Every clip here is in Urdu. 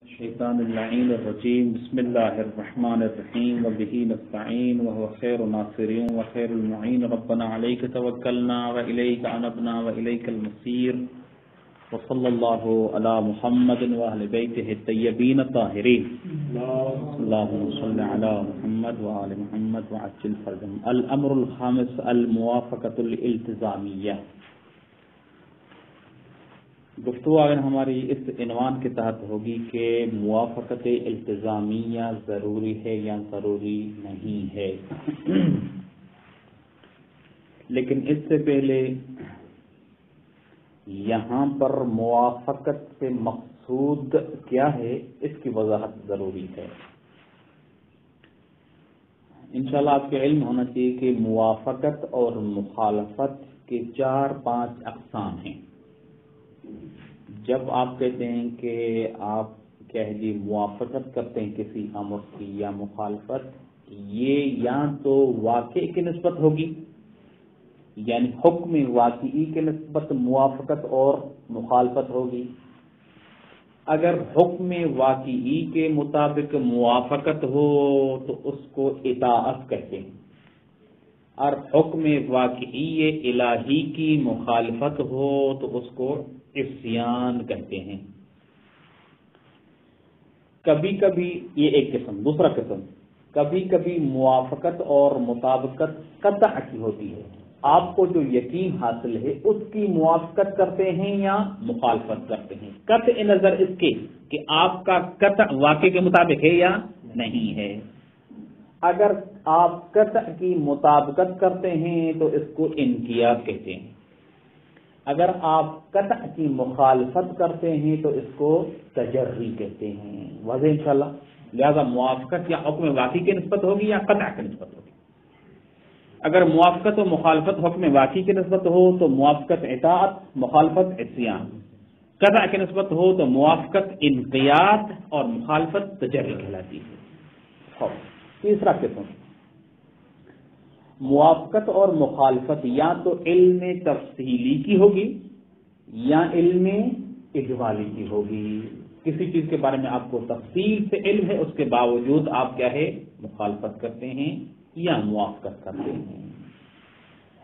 الشيطان اللعين الرجيم بسم الله الرحمن الرحيم وبه نستعين وهو خير الناصرين وخير المعين ربنا عليك توكلنا وإليك أنبنا وإليك المصير وصلى الله على محمد وأهل بيته الطيبين الطاهرين اللهم صل على محمد وآل محمد وعجل فرجهم. الأمر الخامس الموافقة الالتزامية. گفتگو اگر ہماری اس عنوان کے تحت ہوگی کہ موافقت التزامیہ ضروری ہے یا ضروری نہیں ہے. لیکن اس سے پہلے یہاں پر موافقت سے مقصود کیا ہے اس کی وضاحت ضروری ہے. انشاءاللہ آپ کے علم ہونا چاہیے کہ موافقت اور مخالفت کے 4-5 اقسام ہیں. جب آپ کہتے ہیں کہ آپ موافقت کرتے ہیں کسی امر کی یا مخالفت، یہ یا تو واقع کی نسبت ہوگی یعنی حکم واقعی کے نسبت موافقت اور مخالفت ہوگی. اگر حکم واقعی کے مطابق موافقت ہو تو اس کو اطاعت کہتے ہیں، اور حکم واقعی الہی کی مخالفت ہو تو اس کو عصیان کہتے ہیں. کبھی کبھی یہ ایک قسم. دوسرا قسم، کبھی کبھی موافقت اور مطابقت قطع کی ہوتی ہے. آپ کو جو یقین حاصل ہے اس کی موافقت کرتے ہیں یا مخالفت کرتے ہیں، قطع نظر اس کے کہ آپ کا قطع واقع کے مطابق ہے یا نہیں ہے. اگر آپ قطع کی مطابقت کرتے ہیں تو اس کو انقیاد کہتے ہیں. اگر آپ قطع کی مخالفت کرتے ہیں تو اس کو تجری کہتے ہیں. واضح انشاءاللہ. لہذا موافقت یا حکم واقعی کی نسبت ہوگی یا قطع کی نسبت ہوگی. اگر موافقت و مخالفت حکم واقعی کی نسبت ہو تو موافقت اطاعت، مخالفت عصیان. قطع کی نسبت ہو تو موافقت انقیاد اور مخالفت تجری کہلاتی ہے. تیسرا قسم، موافقت اور مخالفت یا تو علم تفصیلی کی ہوگی یا علم اجمالی کی ہوگی. کسی چیز کے بارے میں آپ کو تفصیل سے علم ہے، اس کے باوجود آپ کیا ہے مخالفت کرتے ہیں یا موافقت کرتے ہیں.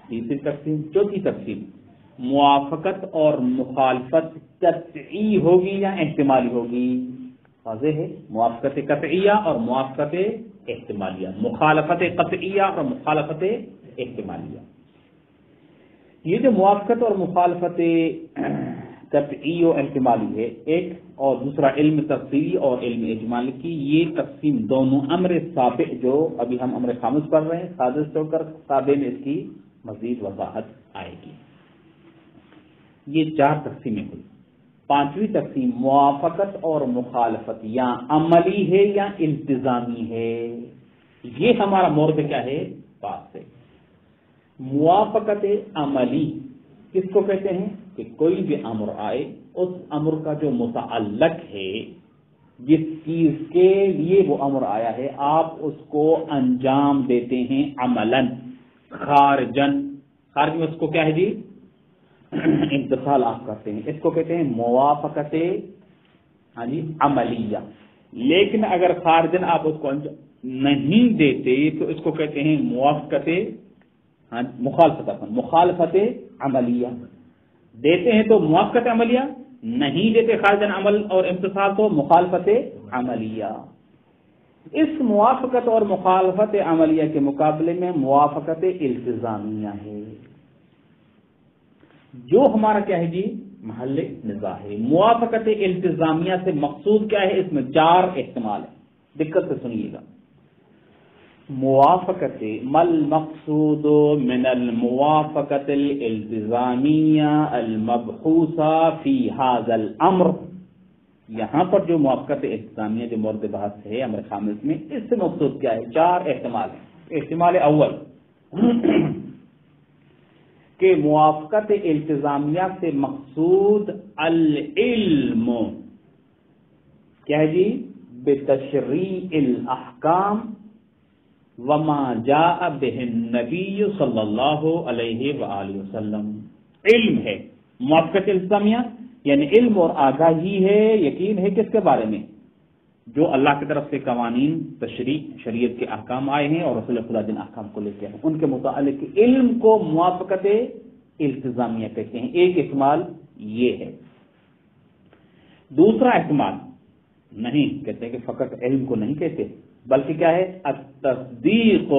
تیسری تقسیم. چوتھی تقسیم، موافقت اور مخالفت قطعی ہوگی یا احتمالی ہوگی. واضح ہے. موافقت قطعیہ اور موافقت احتمالیہ، مخالفت قطعیہ اور مخالفت احتمالیہ. یہ جو موافقت اور مخالفت قطعی و احتمالی ہے ایک، اور دوسرا علم تفصیلی اور علم اجمالی کی، یہ تقسیم دونوں امر سابع جو ابھی ہم امر خامس پڑھ رہے ہیں سادس ہو کر سابع میں اس کی مزید وضاحت آئے گی. یہ 4 تقسیمیں ہوئی. 5ویں تقسیم موافقت اور مخالفت یا عملی ہے یا التزامی ہے. یہ ہمارا مورد کیا ہے بات ہے. موافقت عملی کس کو کہتے ہیں کہ کوئی بھی امر آئے، اس امر کا جو متعلق ہے جس چیز کے لیے وہ امر آیا ہے، آپ اس کو انجام دیتے ہیں عملاً خارجاً. خارج میں اس کو کیا ہے جی امتثال آپ کرتے ہیں. اس کو کہتے ہیں موافقت عملیہ. لیکن اگر خارجن آپ اس کو نہیں دیتے تو اس کو کہتے ہیں موافقت مخالفت عملیہ. دیتے ہیں تو موافقت عملیہ، نہیں دیتے خارجن عمل اور امتثال تو مخالفت عملیہ. اس موافقت اور مخالفت عملیہ کے مقابلے میں موافقت التزامیہ ہے جو ہمارا کیا ہے جی محل نزاع ہے. موافقت التزامیہ سے مقصود کیا ہے؟ اس میں 4 احتمال ہیں. دقت سے سنیے گا. موافقت مل مقصود من الموافقت الالتزامیہ المبحوثہ فی ھذا الامر. یہاں پر جو موافقت التزامیہ جو مورد بحث ہے امر خامس میں، اس سے مقصود کیا ہے؟ 4 احتمال ہیں. احتمال اول کہ موافقت التزامیہ سے مقصود العلم کیا ہے جی بتشریع الاحکام وما جاء به النبی صلی اللہ علیہ وآلہ وسلم. علم ہے موافقت التزامیہ یعنی علم اور آگاہی ہے، یقین ہے کس کے بارے میں؟ جو اللہ کی طرف سے قوانین تشریع شریعت کے احکام آئے ہیں اور رسول خدا جن احکام کو لے کے آئے ہیں ان کے متعلق علم کو موافقت التزامیہ کہتے ہیں. ایک احتمال یہ ہے. دوسرا احتمال نہیں کہتے کہ فقط علم کو نہیں کہتے بلکہ کیا ہے التصدیق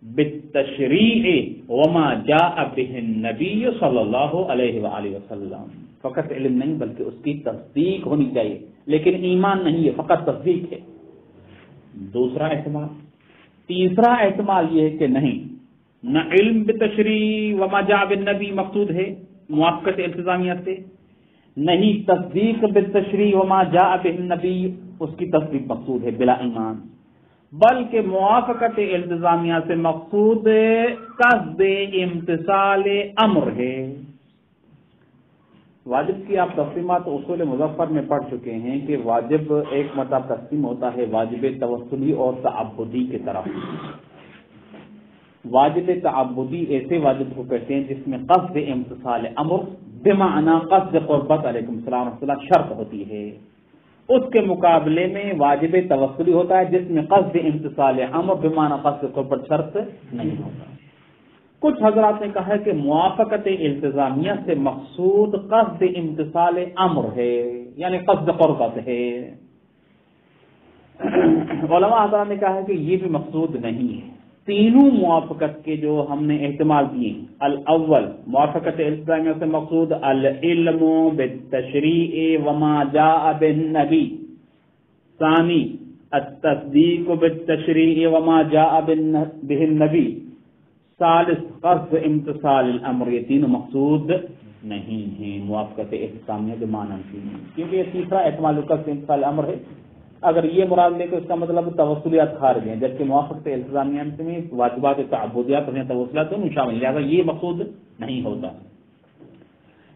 بالتشریع وما جاء به النبی صلی اللہ علیہ وآلہ وسلم. فقط علم نہیں بلکہ اس کی تصدیق ہونی چاہیے لیکن ایمان نہیں ہے فقط تصدیق ہے. دوسرا احتمال. تیسرا احتمال یہ ہے کہ نہیں نہ علم بالتشریع وما جاء بالنبی مقصود ہے موافقت التزامیہ سے, نہیں تصدیق بالتشریع وما جاء بالنبی اس کی تصدیق مقصود ہے بلا ایمان, بلکہ موافقت التزامیہ سے مقصود قصد امتثال امر ہے. واجب کی آپ تقسیمات اصول مظفر میں پڑھ چکے ہیں کہ واجب ایک مرتبہ تقسیم ہوتا ہے واجب توسلی اور تعبدی کی طرف. واجب تعبدی ایسے واجب کو کہتے ہیں جس میں قصد امتثال امر بمعنی قصد قربت علیکم السلام ورحمۃ اللہ شرط ہوتی ہے. اس کے مقابلے میں واجب توسلی ہوتا ہے جس میں قصد امتثال امر بمعنی قصد قربت شرط نہیں ہوتا. کچھ حضرات نے کہا کہ موافقت التزامیہ سے مقصود قصد امتثال امر ہے یعنی قصد قربت ہے. علماء حضرات نے کہا کہ یہ بھی مقصود نہیں ہے. تینوں موافقت کے جو ہم نے احتمال دیے, الاول موافقت التزامیہ سے مقصود العلم بالتشریع وما جاء بالنبی, ثانی التصدیق بالتشریع وما جاء به النبی, ثالث قصد امتثال الامر. یہ تینوں مقصود نہیں ہیں موافقت التزامیہ کے معنی میں, کیونکہ یہ تیسرا احتمال قصد امتثال الامر ہے. اگر یہ مراد لے تو اس کا مطلب توسلیات خارج ہیں, جبکہ موافقت التزامیہ میں واجبات تعبدیات اور توسلیات دونوں شامل, لہذا یہ مقصود نہیں ہوتا.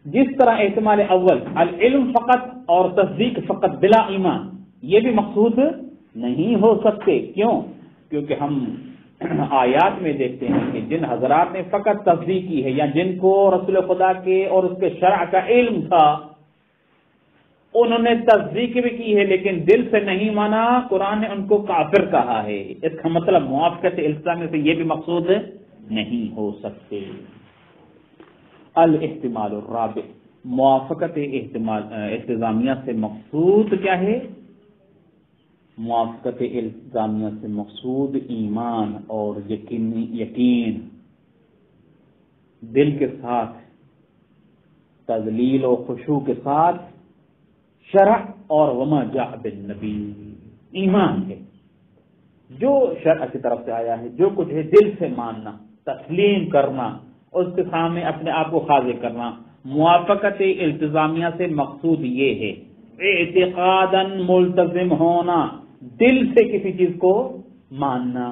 جس طرح احتمال اول العلم فقط اور تصدیق فقط بلا ایمان یہ بھی مقصود نہیں ہو سکتے. کیوں؟ کیونکہ ہم آیات میں دیکھتے ہیں کہ جن حضرات نے فقط تصدیق کی ہے یا جن کو رسول خدا کے اور اس کے شرع کا علم تھا انہوں نے تصدیق بھی کی ہے لیکن دل سے نہیں مانا, قرآن نے ان کو کافر کہا ہے. اس کا مطلب موافقت التزامیہ سے یہ بھی مقصود نہیں ہو سکتے. الاحتمال الرابع موافقت التزامیہ سے مقصود کیا ہے؟ موافقت التزامیہ سے مقصود ایمان اور یقین دل کے ساتھ تذلیل و خشوع کے ساتھ شرع اور وما جاء بالنبی ایمان ہے. جو شرع کی طرف سے آیا ہے جو کچھ ہے دل سے ماننا, تسلیم کرنا, اس کے سامنے اپنے آپ کو خاضع کرنا. موافقت التزامیہ سے مقصود یہ ہے اعتقاداً ملتزم ہونا, دل سے کسی چیز کو ماننا.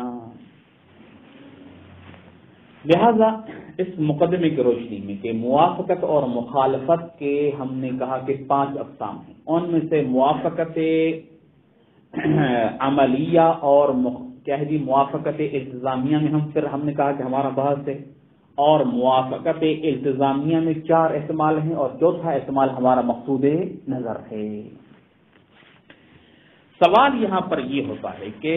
لہذا اس مقدمے کی روشنی میں کہ موافقت اور مخالفت کے ہم نے کہا کہ 5 اقسام ہیں. ان میں سے موافقت عملیہ اور کیا ہے موافقت التزامیہ میں ہم نے کہا کہ ہمارا بحث ہے, اور موافقت التزامیہ میں 4 احتمال ہیں اور چوتھا احتمال ہمارا مقصود نظر ہے. سوال یہاں پر یہ ہوتا ہے کہ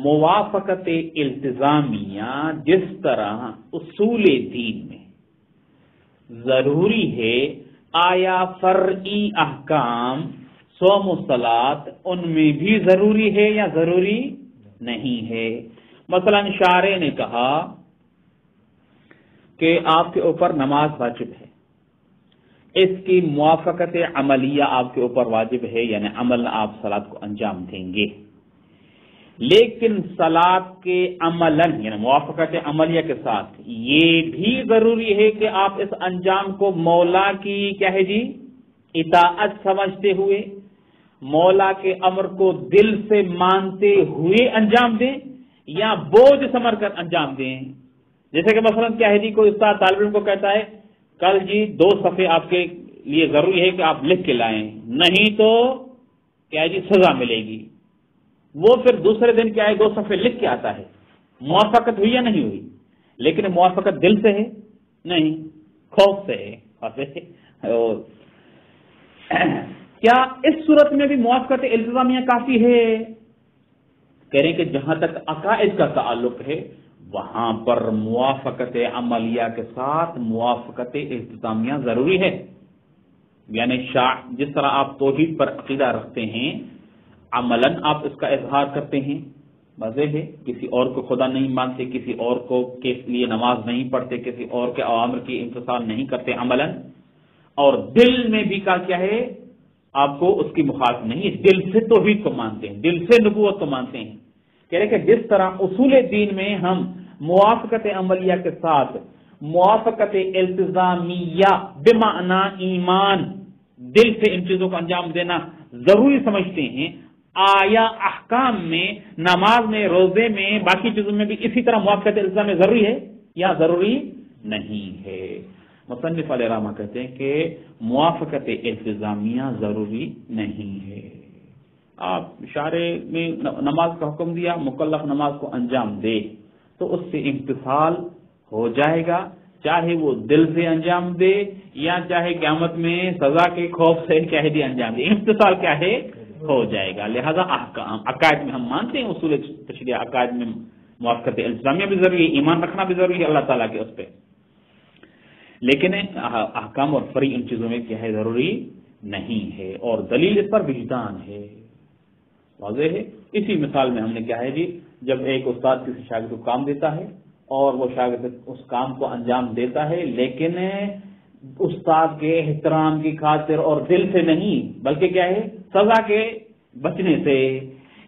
موافقت التزامیہ جس طرح اصول دین میں ضروری ہے, آیا فرعی احکام صوم و صلاۃ ان میں بھی ضروری ہے یا ضروری نہیں ہے؟ مثلا شارع نے کہا کہ آپ کے اوپر نماز واجب ہے, اس کی موافقت عملیہ آپ کے اوپر واجب ہے, یعنی عمل آپ صلاۃ کو انجام دیں گے, لیکن صلاۃ کے عملاً یعنی موافقت عملیہ کے ساتھ یہ بھی ضروری ہے کہ آپ اس انجام کو مولا کی کیا ہے اطاعت سمجھتے ہوئے, مولا کے امر کو دل سے مانتے ہوئے انجام دیں یا بوجھ سمجھ کر انجام دیں. جیسے کہ مثلا کیا ہے کوئی استاد طالب علم کو کہتا ہے کل 2 صفحے آپ کے لیے ضروری ہے کہ آپ لکھ کے لائیں, نہیں تو کیا سزا ملے گی. وہ پھر دوسرے دن کیا ہے 2 صفحے لکھ کے آتا ہے. موافقت ہوئی یا نہیں ہوئی؟ لیکن موافقت دل سے ہے نہیں, خوف سے ہے. کیا اس صورت میں بھی موافقت التزامیہ کافی ہے؟ کہہ رہے ہیں کہ جہاں تک عقائد کا تعلق ہے وہاں پر موافقت عملیہ کے ساتھ موافقت التزامیہ ضروری ہے. یعنی جس طرح آپ توحید پر عقیدہ رکھتے ہیں، عملاً آپ اس کا اظہار کرتے ہیں، واضح ہے، کسی اور کو خدا نہیں مانتے، کسی اور کو کے لیے نماز نہیں پڑھتے، کسی اور کے اوامر کی امتثال نہیں کرتے عملاً، اور دل میں بھی کیا ہے آپ کو اس کی مخالفت نہیں ہے، دل سے توحید کو مانتے ہیں، دل سے نبوت کو مانتے ہیں. کہہ رہے کہ جس طرح اصول دین میں ہم موافقت عملیہ کے ساتھ موافقت التزامیہ بمعنی ایمان، دل سے ان چیزوں کو انجام دینا ضروری سمجھتے ہیں، آیا احکام میں، نماز میں، روزے میں، باقی چیزوں میں بھی اسی طرح موافقت التزامیہ ضروری ہے یا ضروری نہیں ہے؟ مصنف علیہ رحمہ کہتے ہیں کہ موافقت التزامیہ ضروری نہیں ہے. آپ اشارے میں نماز کا حکم دیا، مکلف نماز کو انجام دے تو اس سے امتثال ہو جائے گا، چاہے وہ دل سے انجام دے یا چاہے قیامت میں سزا کے خوف سے انجام دے، امتثال کیا ہے ہو جائے گا. لہذا احکام عقائد میں ہم مانتے ہیں، اصول تشریع عقائد میں موافقت التزامیہ بھی ضروری ہے، ایمان رکھنا بھی ضروری ہے اللہ تعالیٰ کے اس پہ، لیکن احکام اور فری ان چیزوں میں کیا ہے ضروری نہیں ہے، اور دلیل اس پر وجدان ہے. واضح ہے. اسی مثال میں ہم نے کیا ہے جی، جب ایک استاد کسی شاگرد کو کام دیتا ہے اور وہ شاگرد اس کام کو انجام دیتا ہے لیکن استاد کے احترام کی خاطر اور دل سے نہیں بلکہ کیا ہے سزا کے بچنے سے،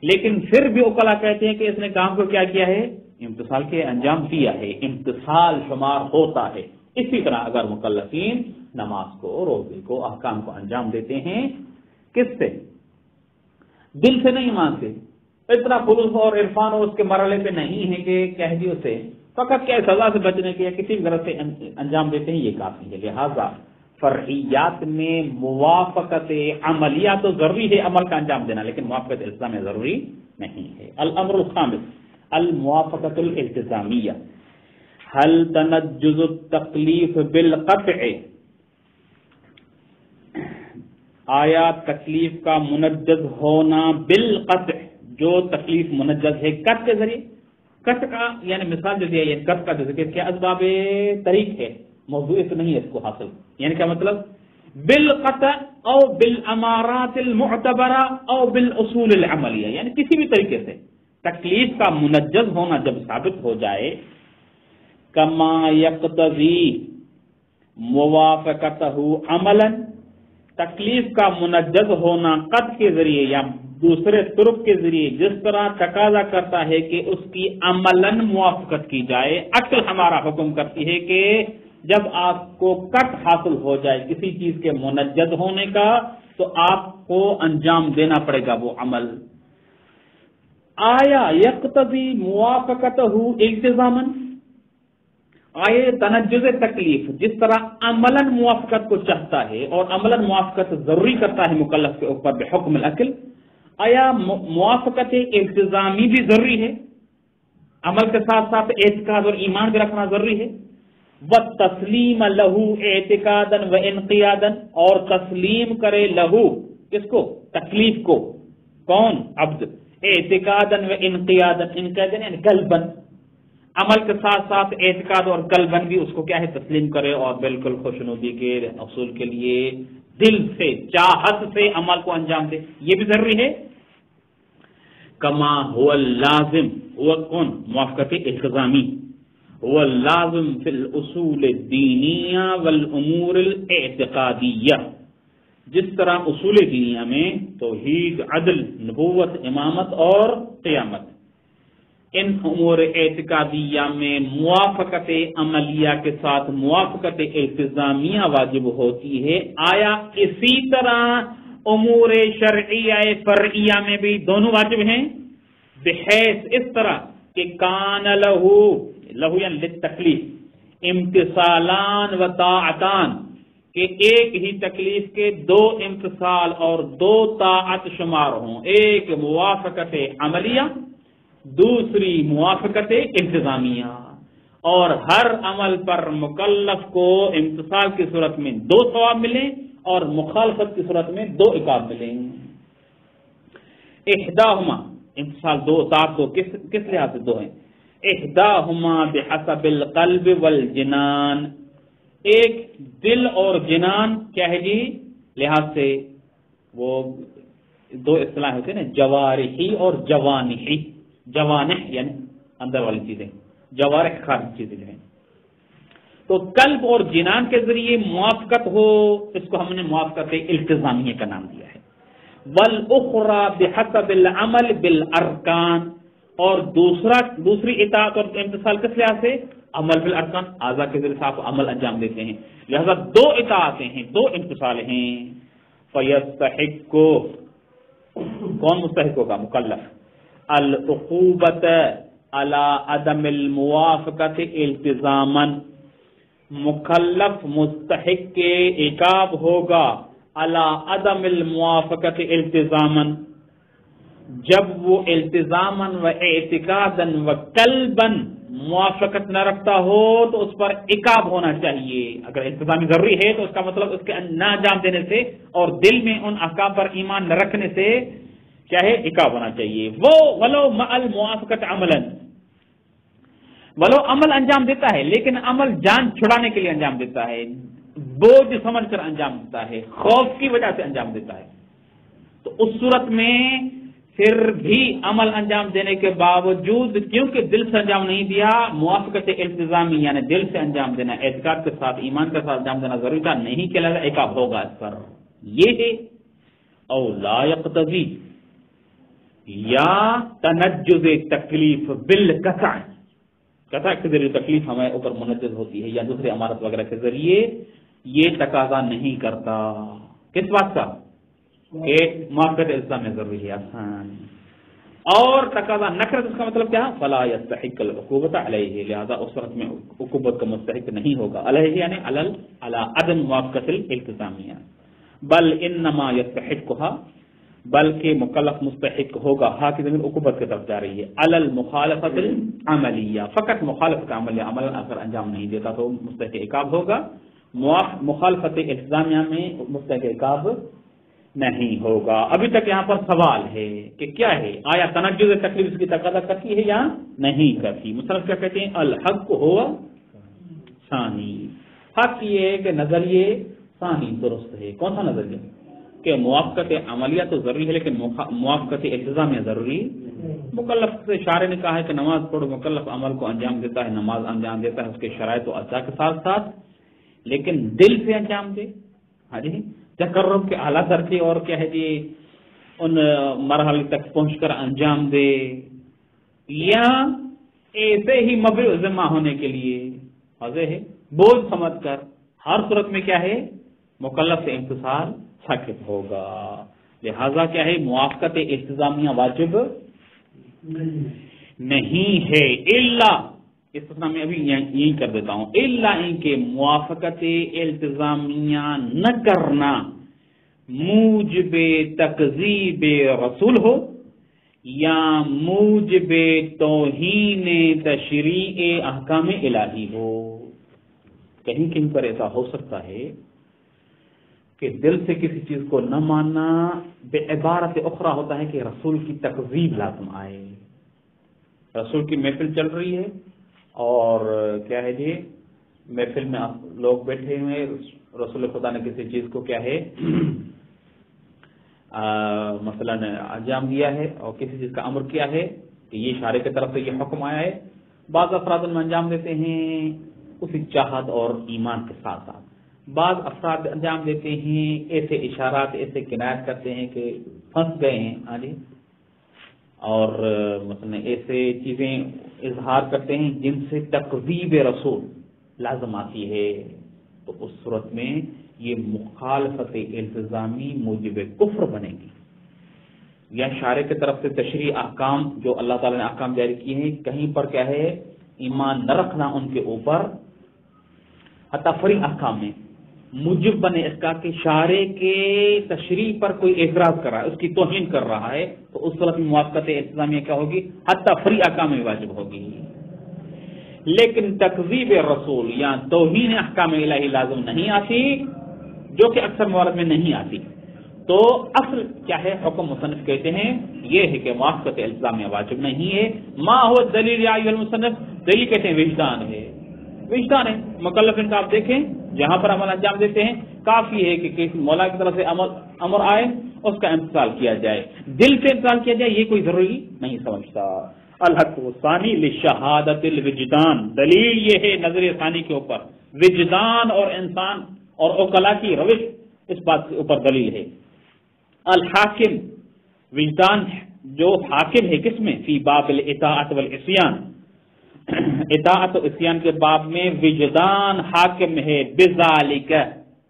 لیکن پھر بھی اوقلا کہتے ہیں کہ اس نے کام کو کیا کیا ہے امتثال کے انجام دیا ہے، امتثال شمار ہوتا ہے. اسی طرح اگر مکلفین نماز کو، روزے کو، احکام کو انجام دیتے ہیں کس سے؟ دل سے نہیں مانتے، اتنا خلوص اور عرفان اور اس کے مرحلے پہ نہیں ہے کہ کہہ دی اسے، فقط کیا سزا سے بچنے کے یا کسی بھی غرض سے انجام دیتے ہیں، یہ کافی ہے. لہذا فرعیات میں موافقت عملیہ تو ضروری ہے عمل کا انجام دینا، لیکن موافقت التزامیہ ضروری نہیں ہے. الامر الخامس الموافقت الالتزامیہ. هل تنجز التکلیف بالقطع، آیا تکلیف کا منجز ہونا بالقطع، جو تکلیف منجز ہے قطع کے ذریعے، قطع کا یعنی مثال جو دیا یہ قطع کا جو ذکر کیا اسباب طریق ہے، موضوع تو نہیں ہے اس کو حاصل، یعنی کیا مطلب بالقطع او بالامارات المعتبرہ او بالاصول العملیہ، یعنی کسی بھی طریقے سے تکلیف کا منجز ہونا جب ثابت ہو جائے، کما یقتضی موافقتہ عملا، تکلیف کا منجز ہونا قطع کے ذریعے یا دوسرے طرق کے ذریعے جس طرح تقاضا کرتا ہے کہ اس کی عملاً موافقت کی جائے. عقل ہمارا حکم کرتی ہے کہ جب آپ کو قطع حاصل ہو جائے کسی چیز کے منجز ہونے کا تو آپ کو انجام دینا پڑے گا وہ عمل. آیا یقتضی موافقتہ التزاما، آئے تنجز تکلیف جس طرح عملاً موافقت کو چاہتا ہے اور عملاً موافقت ضروری کرتا ہے مکلف کے اوپر بحکم العقل، آیا موافقت التزامی بھی ضروری ہے، عمل کے ساتھ ساتھ اعتقاد اور ایمان بھی رکھنا ضروری ہے. وَتَسْلِيمَ لَهُ اعتقادا وَانقیادا، اور تسلیم کرے لہو کس کو؟ تکلیف کو. کون؟ عبد. اعتقادا وانقیادا، انقیادا یعنی قلباً، عمل کے ساتھ ساتھ اعتقاد اور قلباً بھی اس کو کیا ہے تسلیم کرے، اور بالکل خوشنودی کے اصول کے لیے دل سے چاہت سے عمل کو انجام دے، یہ بھی ضروری ہے. کما هو اللازم، وہ کون؟ موافقت التزامی. هو اللازم فی الاصول الدینیہ والامور الاعتقادیہ، جس طرح اصول دینیہ میں توحید، عدل، نبوت، امامت اور قیامت، ان امور اعتقادیہ میں موافقت عملیہ کے ساتھ موافقت التزامیہ واجب ہوتی ہے. آیا اسی طرح امور شرعیہ فرعیہ میں بھی دونوں واجب ہیں؟ بحیث اس طرح کہ کان لہو یعنی للتکلیف امتثالان و طاعتان، کہ ایک ہی تکلیف کے دو امتثال اور دو طاعت شمار ہوں، ایک موافقت عملیہ دوسری موافقت التزامیہ، اور ہر عمل پر مکلف کو امتثال کی صورت میں 2 ثواب ملیں اور مخالفت کی صورت میں 2 عقاب ملیں گے. احداہما امتثال 2 اطاعت 2 کس لحاظ سے 2 ہیں؟ احداہما بحسب القلب والجنان، ایک دل اور جنان کیا ہے جی لحاظ سے، وہ 2 اصطلاح ہوتے ہیں نا، جوارحی اور جوانحی. جوانح یعنی اندر والی چیزیں، جوارح خارج چیزیں جو ہیں. تو قلب اور جنان کے ذریعے موافقت ہو، اس کو ہم نے موافقت التزامیہ کا نام دیا ہے. والاخرى بحسب العمل بالارکان، اور دوسری اطاعت اور امتثال کس لحاظ سے؟ عمل بالارکان، اعضاء کے ذریعے آپ عمل انجام دیتے ہیں. لہذا 2 اطاعتیں ہیں، 2 امتثال ہیں. فیستحق، کون مستحق ہوگا؟ مکلف. العقوبۃ علی عدم الموافقۃ التزاما، مکلف مستحق کے عقاب ہوگا علی عدم الموافقۃ التزاما، جب وہ التزاماً و اعتقاداً و قلباً موافقت نہ رکھتا ہو تو اس پر عقاب ہونا چاہیے. اگر التزامی ضروری ہے تو اس کا مطلب اس کے نہ انجام دینے سے اور دل میں ان احکام پر ایمان نہ رکھنے سے کیا ہے؟ عقاب ہونا چاہیے. وہ ولو مع الموافقت عملاً، ولو عمل انجام دیتا ہے لیکن عمل جان چھڑانے کے لیے انجام دیتا ہے، بوجھ سمجھ کر انجام دیتا ہے، خوف کی وجہ سے انجام دیتا ہے، تو اس صورت میں پھر بھی عمل انجام دینے کے باوجود کیونکہ دل سے انجام نہیں دیا، موافقت التزامی یعنی دل سے انجام دینا، اعتقاد کے ساتھ ایمان کے ساتھ انجام دینا ضروری تھا، نہیں کیا لگا عقاب ہوگا اس پر. یہ ہے او لا یقتضی، یا تنجز تکلیف بالقطع، قطع کے ذریعے تکلیف ہمیں اوپر منجز ہوتی ہے، یا دوسری امارت وغیرہ کے ذریعے یہ تقاضا نہیں کرتا. کس بات کا؟ کہ موافقت الزام میں ضروری ہے آسان، اور تقاضا نہ کرے تو اس کا مطلب کیا؟ فلا یستحق العقوبۃ علیہ، لہذا اس وقت میں عقوبت کا مستحق نہیں ہوگا. علیہ یعنی علی عدم موافقت الالتزامیہ. بل انما یستحقها، بلکہ مکلف مستحق ہوگا، ہا کی ضمیر عقوبت کی طرف جا رہی ہے، علی المخالفت العملیہ، فقط مخالفت عملیہ، عمل اگر انجام نہیں دیتا تو مستحق عقاب ہوگا. مخالفت التزامیہ میں مستحق عقاب نہیں ہوگا. ابھی تک یہاں پر سوال ہے کہ کیا ہے، آیا تنجز تکلیف اس کی تقاضا کرتی ہے یا نہیں کرتی؟ مصنف کیا کہتے ہیں؟ الحق ہوا ثانی، حق یہ ہے کہ نظریے ثانی درست ہے. کون سا نظریہ؟ کہ موافقت عملیہ تو ضروری ہے لیکن موافقت التزامیہ ضروری. مکلف سے شارع نے کہا ہے کہ نماز پڑھو، مکلف عمل کو انجام دیتا ہے، نماز انجام دیتا ہے، اس کے شرائط و اجزاء کے ساتھ ساتھ، لیکن دل سے انجام دے. ہاں جی، تقرب کے اعلیٰ درجے اور کیا ہے جی ان مرحلے تک پہنچ کر انجام دے، یا ایسے ہی مبرئ ذمہ ہونے کے لیے واضح ہے بوجھ سمجھ کر، ہر صورت میں کیا ہے مکلف سے امتثال ثابت ہوگا. لہذا کیا ہے موافقت التزامیہ واجب نہیں ہے، الا استثناء میں ابھی یہی کر دیتا ہوں، الا ان کے موافقت التزامیہ نہ کرنا موجب تکذیب رسول ہو یا موجب توہین تشریع احکام الہی ہو. کہیں کہیں پر ایسا ہو سکتا ہے کہ دل سے کسی چیز کو نہ ماننا بے عبارت اخرى ہوتا ہے کہ رسول کی تکذیب لازم آئے. رسول کی محفل چل رہی ہے اور کیا ہے جی محفل میں لوگ بیٹھے ہوئے، رسول خدا نے کسی چیز کو کیا ہے مثلا انجام دیا ہے اور کسی چیز کا امر کیا ہے کہ یہ اشارے کی طرف سے یہ حکم آیا ہے. بعض افراد ان میں انجام دیتے ہیں اسی چاہت اور ایمان کے ساتھ ساتھ، بعض افراد انجام دیتے ہیں ایسے اشارات، ایسے کنایت کرتے ہیں کہ پھنس گئے ہیں. ہاں جی، اور مثلا ایسے چیزیں اظہار کرتے ہیں جن سے تکذیب رسول لازم آتی ہے، تو اس صورت میں یہ مخالفت التزامی موجب کفر بنے گی. یا شارع کی طرف سے تشریع احکام جو اللہ تعالیٰ نے احکام جاری کیے ہیں، کہیں پر کیا ہے ایمان نہ رکھنا ان کے اوپر، حتی فریع احکام میں موجب بنے اس کا کہ شارع کے تشریع پر کوئی اعتراض کر رہا ہے، اس کی توہین کر رہا ہے، تو اس صورت میں موافقت التزامیہ کیا ہوگی؟ حتی فریع احکام میں واجب ہوگی. لیکن تکذیب رسول یا توہین احکام الہی لازم نہیں آتی جو کہ اکثر موارد میں نہیں آتی. تو اصل کیا ہے؟ حکم مصنف کہتے ہیں یہ ہے کہ موافقت الزامیہ واجب نہیں ہے. ما ہو دلیل یا ایھا المصنف، دلیل کہتے ہیں وجدان ہے. وجدان ہے مکلف ان کا آپ دیکھیں جہاں پر عمل انجام دیتے ہیں کافی ہے کہ کسی مولا کی طرف سے امر آئے اس کا امتثال کیا جائے، دل سے امتثال کیا جائے یہ کوئی ضروری نہیں سمجھتا. الحق ثانی لشہادت الوجدان، دلیل یہ ہے نظر ثانی کے اوپر وجدان اور انسان اور عقلاء کی روش، اس بات کے اوپر دلیل ہے. الحاکم، وجدان جو حاکم ہے کس میں؟ فی باب الاطاعت والعصیان، اطاعت و عصیان کے باب میں وجدان حاکم ہے. بذالک،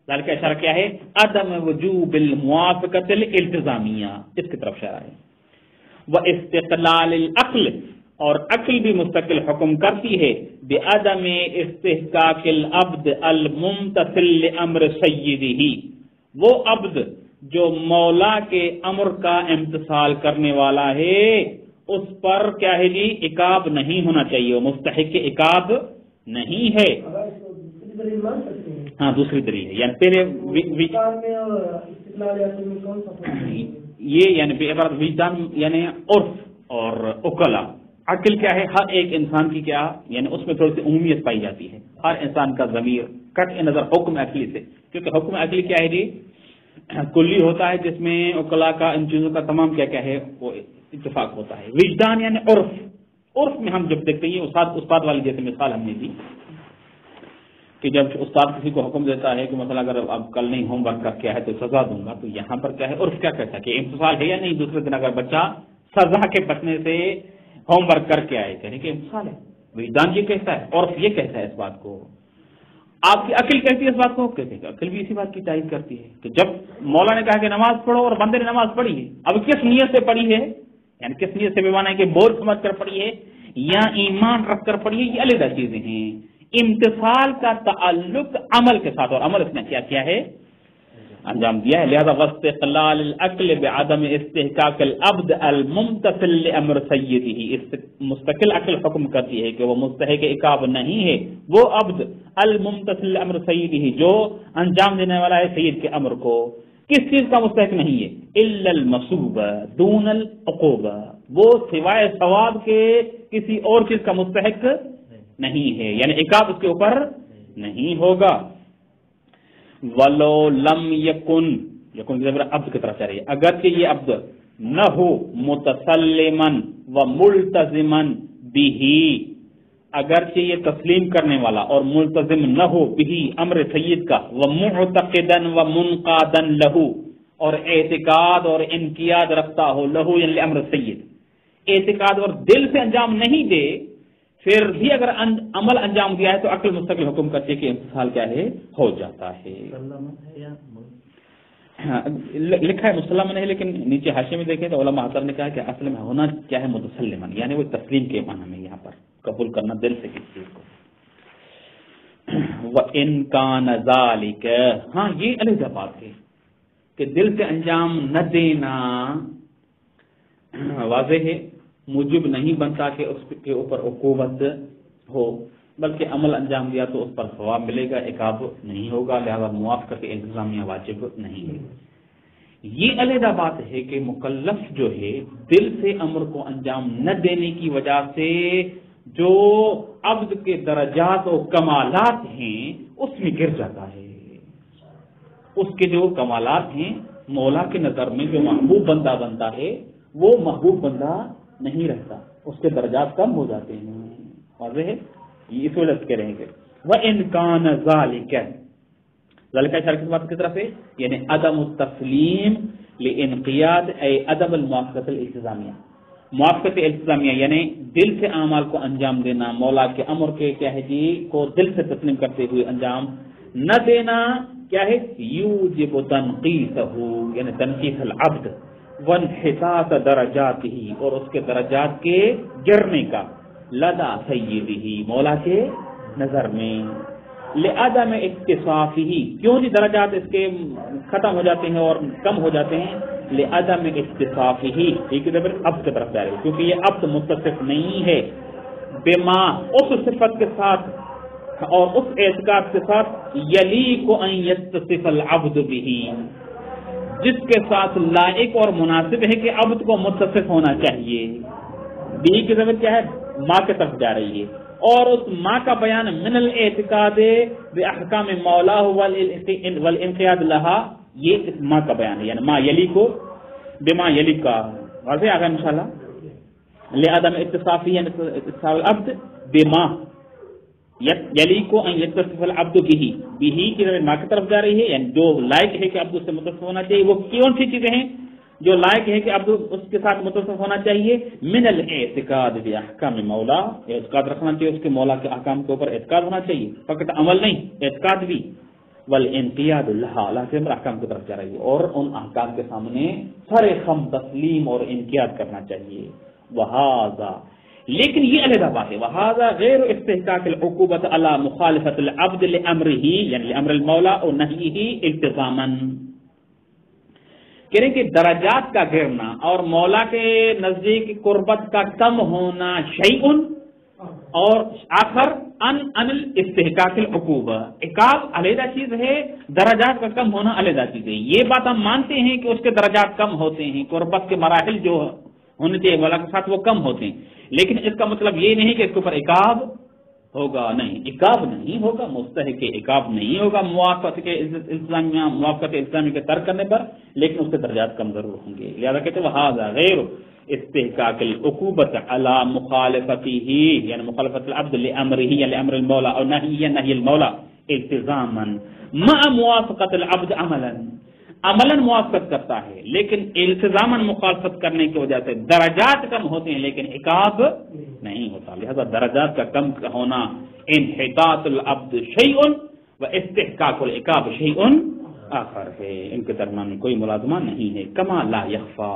ذالک اشارہ کیا ہے؟ عدم وجوب الموافقت الالتزامیہ، اس کی طرف اشارہ ہے. واستقلال العقل، اور عقل بھی مستقل حکم کرتی ہے بعدم استحقاق العبد الممتثل لامر سیدہ، وہ عبد جو مولا کے امر کا امتثال کرنے والا ہے اس پر کیا ہے جی؟ عقاب نہیں ہونا چاہیے، وہ مستحق عقاب نہیں ہے. ہاں دوسری دلیل ہے، یعنی پہلے یہ یعنی بے عبارت وجدان یعنی عرف اور عقلاء. عقل کیا ہے؟ ہر ایک انسان کی کیا یعنی اس میں تھوڑی سی عمومیت پائی جاتی ہے. ہر انسان کا ضمیر قطع نظر حکم عقلی سے، کیونکہ حکم عقلی کیا ہے جی؟ کلی ہوتا ہے جس میں عقلاء کا ان چیزوں کا تمام کیا کیا ہے وہ اتفاق ہوتا ہے. وجدان یعنی عرف، عرف میں ہم جب دیکھتے ہیں استاد والی جیسے مثال ہم نے دی کہ جب استاد کسی کو حکم دیتا ہے کہ مثلا اگر اب کل نہیں ہوم ورک کر کے ہے تو سزا دوں گا، تو یہاں پر کیا ہے عرف کیا کہتا ہے کہ امتثال ہے یا نہیں. دوسرے دن اگر بچہ سزا کے بچنے سے ہوم ورک کر کے آئے کہنے کہ امتثال ہے. وجدان یہ کہتا ہے، عرف یہ کہتا ہے اس بات کو. آپ کی عقل کہتی ہے اس بات کو، کہتے ہیں کہ عقل بھی اسی بات کی تائید کرتی ہے کہ جب مولا نے کہا کہ نماز پڑھو اور بندے نے نماز پڑھی ہے، اب کس نیت سے پڑھی ہے؟ یعنی کس نیت سے بیمانہ ہے کہ بوجھ سمجھ کر پڑھی ہے یا ایمان رکھ کر پڑھی ہے، یہ علیحدہ چیزیں ہیں. امتثال کا تعلق عمل کے ساتھ، اور عمل اس نے کیا کیا ہے؟ انجام دیا ہے. لہذا واستقلال العقل بعدم استحقاق العبد الممتثل لامر سیدہ، مستقل عقل حکم کرتی ہے کہ وہ مستحق عقاب نہیں ہے وہ عبد الممتثل لامر سیدہ جو انجام دینے والا ہے سید کے امر کو. کس چیز کا مستحق نہیں ہے؟ الا المصوبہ دون العقوبہ، وہ سوائے ثواب کے کسی اور چیز کا مستحق نہیں ہے، یعنی عقاب اس کے اوپر نہیں ہوگا. ولو لم یکن، یکن عبد کی طرف چاہ رہی ہے، اگرچہ یہ عبد نہ ہو متسلما و ملتزما بہ، اگرچہ یہ تسلیم کرنے والا اور ملتزم نہ ہو بہ امر سید کا، و معتقدا و منقادا لہ، اور اعتقاد اور انقیاد رکھتا ہو لہو یعنی امر سید، اعتقاد اور دل سے انجام نہیں دے پھر بھی اگر عمل انجام دیا ہے تو عقل مستقل حکم کرتی ہے کہ امتثال کیا ہے؟ ہو جاتا ہے. لکھا ہے مسلم نہیں، لیکن نیچے حاشیے میں دیکھیں تو علماء حضرات نے کہا کہ اصل میں ہونا کیا ہے؟ متسلمن، یعنی وہ تسلیم کے معنی میں یہاں پر قبول کرنا دل سے کسی چیز کو. وَإِن كَانَ ذَلِكَ، ہاں یہ علیحدہ بات ہے کہ دل سے انجام نہ دینا واضح ہے، موجب نہیں بنتا کہ اس کے اوپر عقوبت ہو، بلکہ عمل انجام دیا تو اس پر ثواب ملے گا، عقاب نہیں ہوگا. لہذا موافقت انتظامیہ واجب نہیں ہے. یہ علیحدہ بات ہے کہ مکلف جو ہے دل سے امر کو انجام نہ دینے کی وجہ سے جو عبد کے درجات و کمالات ہیں اس میں گر جاتا ہے. اس کے جو کمالات ہیں مولا کی نظر میں جو محبوب بندہ بنتا ہے وہ محبوب بندہ نہیں رہتا، اس کے درجات کم ہو جاتے ہیں. واضح ہے؟ یہ اس وجہ سے کہہ رہے ہیں کہ وَإِن كَانَ ذَلِكَ، ذَلِكَ اشارہ کس بات کی طرف ہے؟ یعنی عدم التسلیم لانقیاد اے عدم الموافقت الالتزامیہ، موافقت الالتزامیہ یعنی دل سے اعمال کو انجام دینا، مولا کے امر کے کیا ہے جی کو دل سے تسلیم کرتے ہوئے انجام نہ دینا کیا ہے؟ یوجب تنقیصہ، یعنی تنقیص العبد وانحطاط درجاتہ، اور اس کے درجات کے گرنے کا، لدى سیدہ مولا کے نظر میں، لعدم اتصافہ، کیوں جی درجات اس کے ختم ہو جاتے ہیں اور کم ہو جاتے ہیں؟ لعدم اتصافہ، ایک دفعہ عبد کی طرف جا رہے کیونکہ یہ عبد متصف نہیں ہے بما، اس صفت کے ساتھ اور اس اعتقاد کے ساتھ یلیق ان یتصف العبد به، جس کے ساتھ لائق اور مناسب ہے کہ عبد کو متصف ہونا چاہیے. بھی کی ضرورت کیا ہے؟ ماں کی طرف جا رہی ہے، اور اس ماں کا بیان من الاعتقاد باحکام مولا والانقیاد لها، یہ اس ماں کا بیان ہے، یعنی ما یلیق بما یلیق کا واضح آگا انشاءاللہ. لعدم اتصافی یعنی اتصاف العبد بما یلیق ان یتصف العبد به، به کی ضرورت ماں کی طرف جا رہی ہے، یعنی جو لائق ہے کہ عبد اس سے متصف ہونا چاہیے. وہ کون سی چیزیں ہیں جو لائق ہے کہ عبد اس کے ساتھ متصف ہونا چاہیے؟ من الاعتقاد باحکام مولا، اعتقاد رکھنا چاہیے اس کے مولا کے احکام کے اوپر اعتقاد ہونا چاہیے، فقط عمل نہیں، اعتقاد بھی. والانقیاد لها، اللہ کے احکام کی طرف جا رہی ہے اور ان احکام کے سامنے سر خم تسلیم اور انقیاد کرنا چاہیے. وہذا، لیکن یہ علیحدہ بات ہے، وہذا غیر استحقاق العقوبۃ علی مخالفۃ العبد لامرہ، یعنی لامر المولا اور نہیہ التزاما. کہہ رہے کہ درجات کا گرنا اور مولا کے نزدیک قربت کا کم ہونا شیء، اور آخر ان الاستحقاق العقوبہ، عقاب علیحدہ چیز ہے، درجات کا کم ہونا علیحدہ چیز ہے. یہ بات ہم مانتے ہیں کہ اس کے درجات کم ہوتے ہیں، قربت کے مراحل جو ہونے چاہیے مولا کے ساتھ وہ کم ہوتے ہیں، لیکن اس کا مطلب یہ نہیں کہ اس کے اوپر عقاب ہوگا. نہیں، عقاب نہیں ہوگا، مستحق عقاب نہیں ہوگا موافقت اسلامی کے ترک کرنے پر، لیکن اس کے درجات کم ضرور ہوں گے. لہذا کہتے ہیں وہذا غیر استحقاق العقوبۃ علی مخالفتہ، یعنی مخالفت العبد لامرہ یا لامر المولا اور نہی المولا التزاما مع موافقت العبد عملا موافقت کرتا ہے، لیکن التزاما مخالفت کرنے کی وجہ سے درجات کم ہوتے ہیں لیکن عقاب نہیں ہوتا. لہذا درجات کا کم ہونا انحطاط العبد شیء و استحقاق العقاب شیء آخر ہے، ان کے درمیان کوئی ملازمہ نہیں ہے. کما لا یخفا،